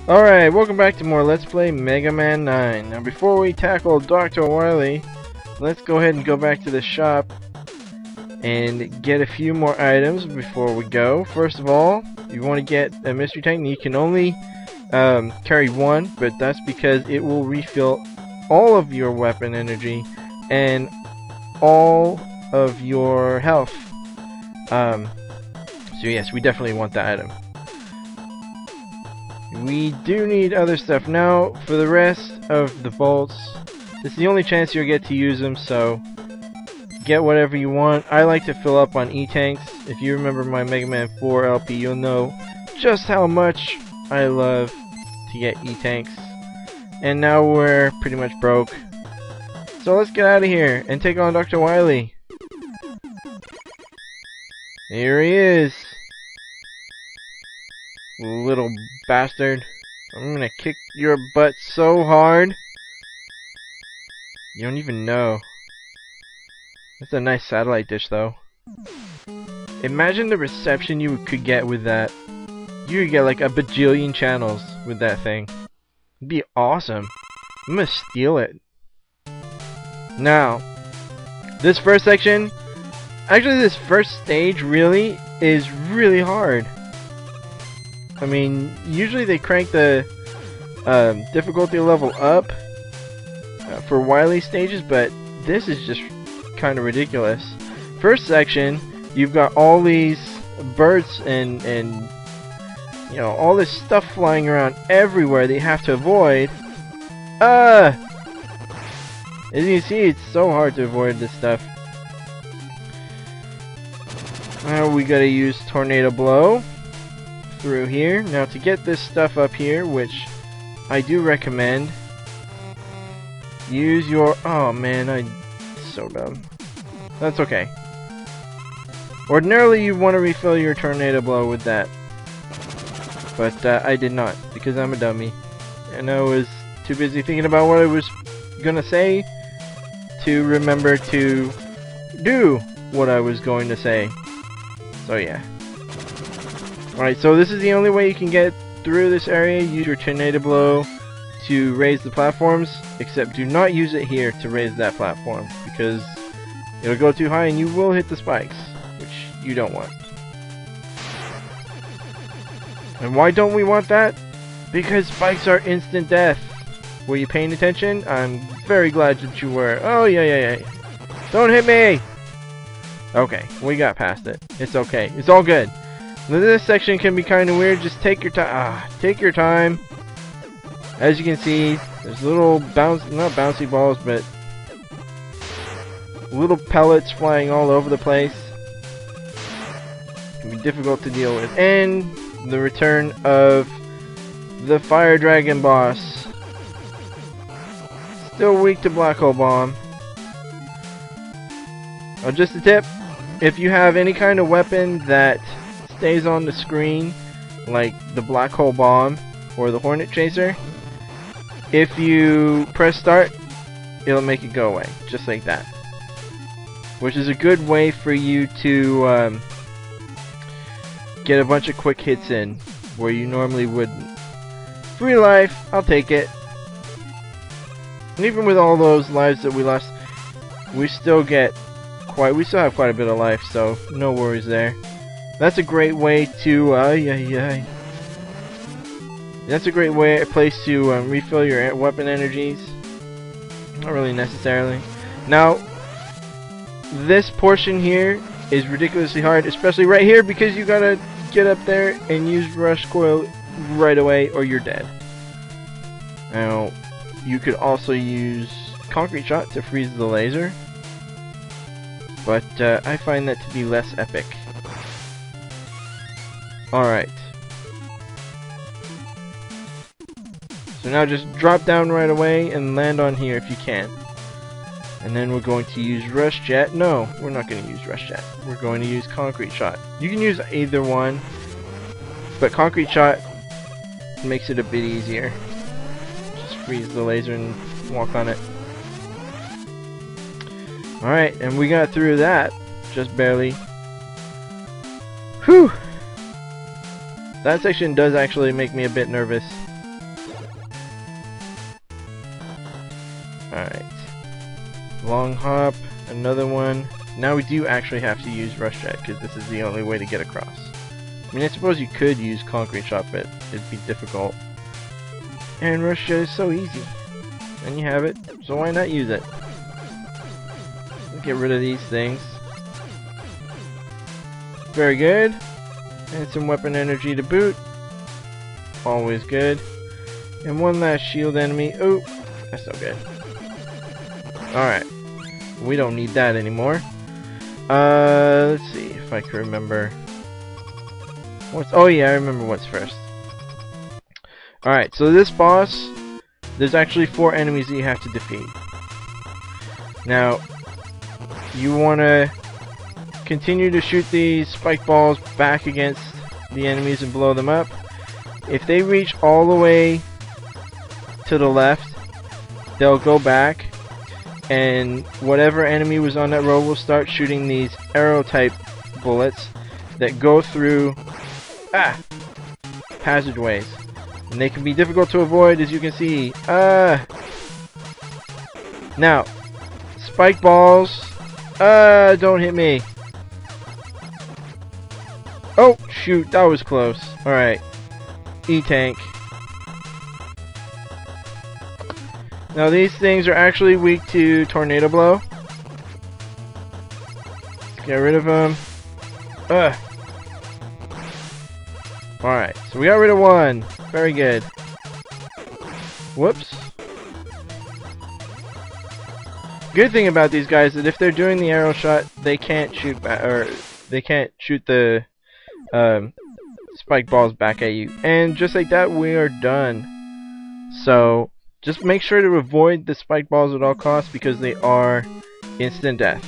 Alright, welcome back to more Let's Play Mega Man 9. Now before we tackle Dr. Wily, let's go ahead and go back to the shop and get a few more items before we go. First of all, you want to get a mystery tank. You can only carry one, but that's because it will refill all of your weapon energy and all of your health. So yes, we definitely want that item. We do need other stuff. Now, for the rest of the bolts, this is the only chance you'll get to use them, so get whatever you want. I like to fill up on E-tanks. If you remember my Mega Man 4 LP, you'll know just how much I love to get E-tanks. And now we're pretty much broke. So let's get out of here and take on Dr. Wily. Here he is. Little bastard. I'm gonna kick your butt so hard. You don't even know. That's a nice satellite dish though. Imagine the reception you could get with that. You could get like a bajillion channels with that thing. It'd be awesome. I'm gonna steal it. Now, this first section, actually this first stage really is really hard. I mean, usually they crank the difficulty level up for Wily stages, but this is just kind of ridiculous. First section, you've got all these birds and you know, all this stuff flying around everywhere that you have to avoid. As you see, it's so hard to avoid this stuff. Now we gotta use Tornado Blow through here. Now to get this stuff up here, which I do recommend, use your... oh man, I'm so dumb. That's okay. Ordinarily you want to refill your Tornado Blow with that, but I did not, because I'm a dummy and I was too busy thinking about what I was gonna say to remember to do what I was going to say. So yeah. Alright, so this is the only way you can get through this area. Use your Tornado Blow to raise the platforms, except do not use it here to raise that platform, because it'll go too high and you will hit the spikes, which you don't want. And why don't we want that? Because spikes are instant death. Were you paying attention? I'm very glad that you were. Oh, yeah. Don't hit me! Okay, we got past it. It's okay. It's all good. Now, this section can be kind of weird. Just take your time. Take your time. As you can see, there's little not bouncy balls, but little pellets flying all over the place. It can be difficult to deal with. And the return of the Fire Dragon boss. Still weak to Black Hole Bomb. Oh, just a tip. If you have any kind of weapon that stays on the screen, like the Black Hole Bomb or the Hornet Chaser, if you press start, it'll make it go away, just like that. Which is a good way for you to get a bunch of quick hits in where you normally wouldn't. Free life, I'll take it. And even with all those lives that we lost, we still have quite a bit of life, so no worries there. That's a great way to that's a great place to refill your weapon energies. Not really necessarily. Now, this portion here is ridiculously hard, especially right here, because you gotta get up there and use Rush Coil right away, or you're dead. Now, you could also use Concrete Shot to freeze the laser, but I find that to be less epic. Alright. So now just drop down right away and land on here if you can. And then we're going to use Rush Jet. No, we're not going to use Rush Jet. We're going to use Concrete Shot. You can use either one, but Concrete Shot makes it a bit easier. Just freeze the laser and walk on it. Alright, and we got through that, just barely. Whew! That section does actually make me a bit nervous. Alright. Long hop, another one. Now we do actually have to use Rush Jet, because this is the only way to get across. I mean, I suppose you could use Concrete Shot, but it'd be difficult. And Rush Jet is so easy. And you have it, so why not use it? Get rid of these things. Very good. And some weapon energy to boot. Always good. And one last shield enemy. Oh, that's no good. Alright. We don't need that anymore. Let's see if I can remember. Oh yeah, I remember what's first. Alright, so this boss, there's actually 4 enemies that you have to defeat. Now, you want to continue to shoot these spike balls back against the enemies and blow them up. If they reach all the way to the left, they'll go back, and whatever enemy was on that road will start shooting these arrow type bullets that go through passageways, and they can be difficult to avoid, as you can see. Now, spike balls, don't hit me. Oh shoot, that was close. Alright, E-tank. Now these things are actually weak to tornado blow. Let's get rid of them. Alright, so we got rid of one. Very good. Whoops. Good thing about these guys is that if they're doing the arrow shot, they can't shoot back, or they can't shoot the spike balls back at you. And just like that, we are done. So just make sure to avoid the spike balls at all costs, because they are instant death.